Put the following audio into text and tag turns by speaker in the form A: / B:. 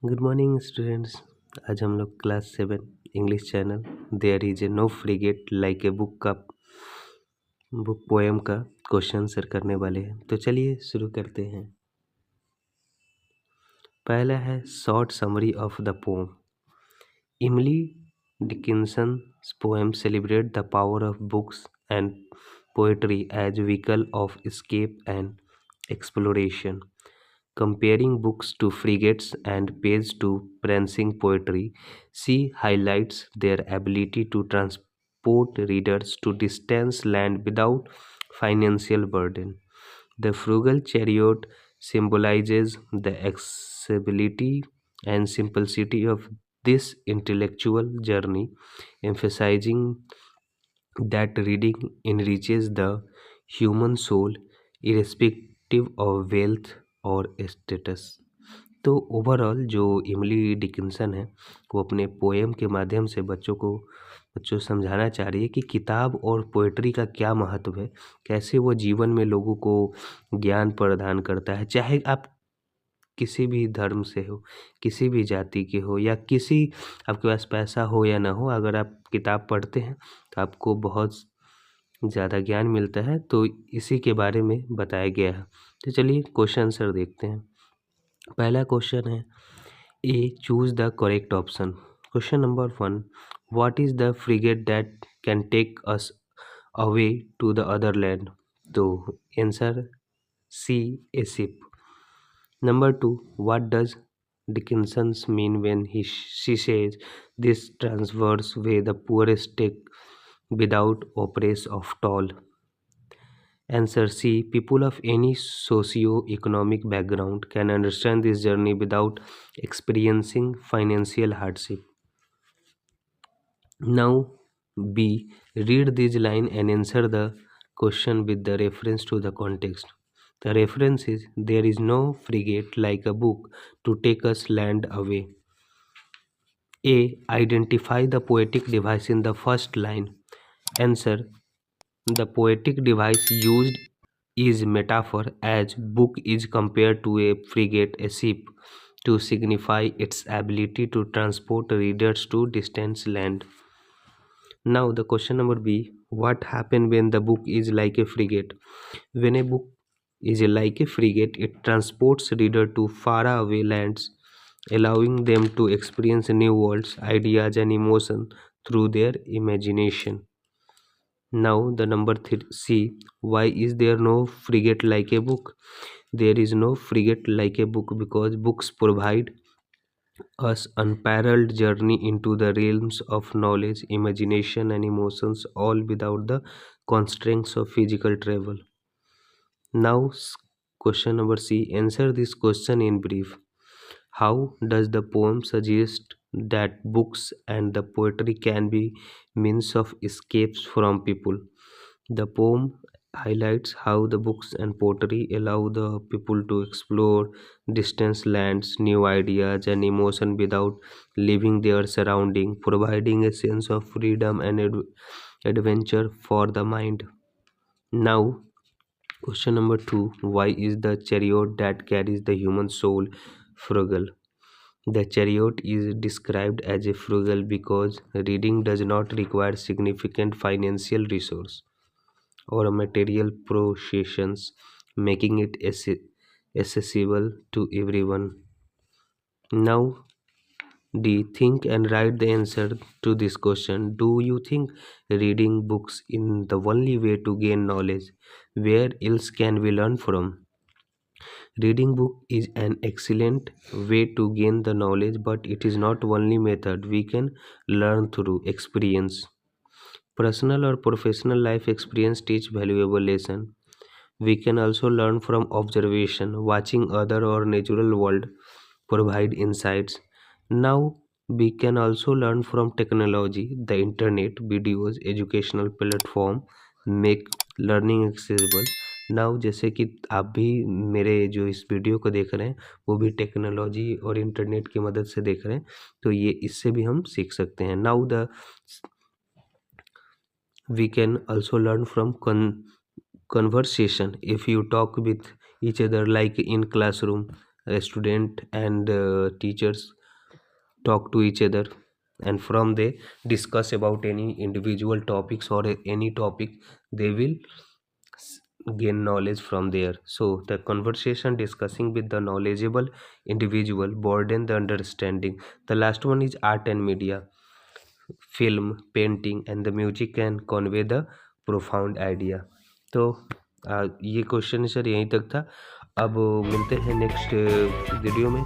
A: Good morning students. आज हम लोग class 7 English channel there is a no frigate like a book poem का question answer करने वाले हैं। तो चलिए शुरू करते हैं। पहला है short summary of the pome. इमली डिकिंसन's poem celebrate the power of books and poetry as vehicle of escape and exploration. Comparing books to frigates and page to prancing poetry, she highlights their ability to transport readers to distant land without financial burden. The frugal chariot symbolizes the accessibility and simplicity of this intellectual journey, emphasizing that reading enriches the human soul irrespective of wealth और status. तो overall जो इमली Dickinson है वो अपने poem के माध्यम से बच्चों समझाना चाह रही है कि किताब और पोएट्री का क्या महत्व है, कैसे वो जीवन में लोगों को ज्ञान प्रदान करता है। चाहे आप किसी भी धर्म से हो, किसी भी जाति के हो, या किसी आपके पास पैसा हो या ना हो, अगर आप किताब पढ़ते हैं तो आपको बहुत ज़्यादा ज्ञान मिलता है। तो इसी के बारे में बताया गया है। तो चलिए क्वेश्चन आंसर देखते हैं। पहला क्वेश्चन है A, choose the correct option. Question number 1, what is the frigate that can take us away to the other land. तो answer C, a ship. Number 2, what does Dickinson's mean when she says this transverse way the poorest take without oppress of toll. Answer C, people of any socio-economic background can understand this journey without experiencing financial hardship. Now B, read this line and answer the question with the reference to the context. The reference is, there is no frigate like a book to take us land away. A, identify the poetic device in the first line. Answer, the poetic device used is metaphor, as book is compared to a frigate, a ship, to signify its ability to transport readers to distant land. Now the question number B, what happens when the book is like a frigate? When a book is like a frigate, it transports reader to far away lands, allowing them to experience new worlds, ideas and emotion through their imagination. Now the number C, why is there no frigate like a book? There is no frigate like a book because books provide us unparalleled journey into the realms of knowledge, imagination and emotions, all without the constraints of physical travel. Now question number C, answer this question in brief. How does the poem suggest that books and the poetry can be means of escapes from people? The poem highlights how the books and poetry allow the people to explore distant lands, new ideas and emotion without leaving their surrounding, providing a sense of freedom and adventure for the mind. Now question number 2, why is the chariot that carries the human soul frugal? The chariot is described as a frugal because reading does not require significant financial resource or material possessions, making it accessible to everyone. Now D, think and write the answer to this question. Do you think reading books is the only way to gain knowledge? Where else can we learn from? Reading book is an excellent way to gain the knowledge, but it is not only method. We can learn through experience. Personal or professional life experience teach valuable lesson. We can also learn from observation, watching other or natural world provide insights. Now we can also learn from technology, the internet, videos, educational platform make learning accessible. Now जैसे कि आप भी मेरे जो इस video को देख रहे हैं वो भी टेक्नोलॉजी और इंटरनेट की मदद से देख रहे हैं, तो ये इससे भी हम सीख सकते हैं। Now the we can also learn from conversation. If you talk with each other like in classroom, student and teachers talk to each other, and from they discuss about any individual topics or any topic. They will s- gain knowledge from there. So the conversation discussing with the knowledgeable individual broaden the understanding. The last one is art and media. Film, painting and the music can convey the profound idea. तो ये question sir यहीं तक था। अब मिलते हैं next video में।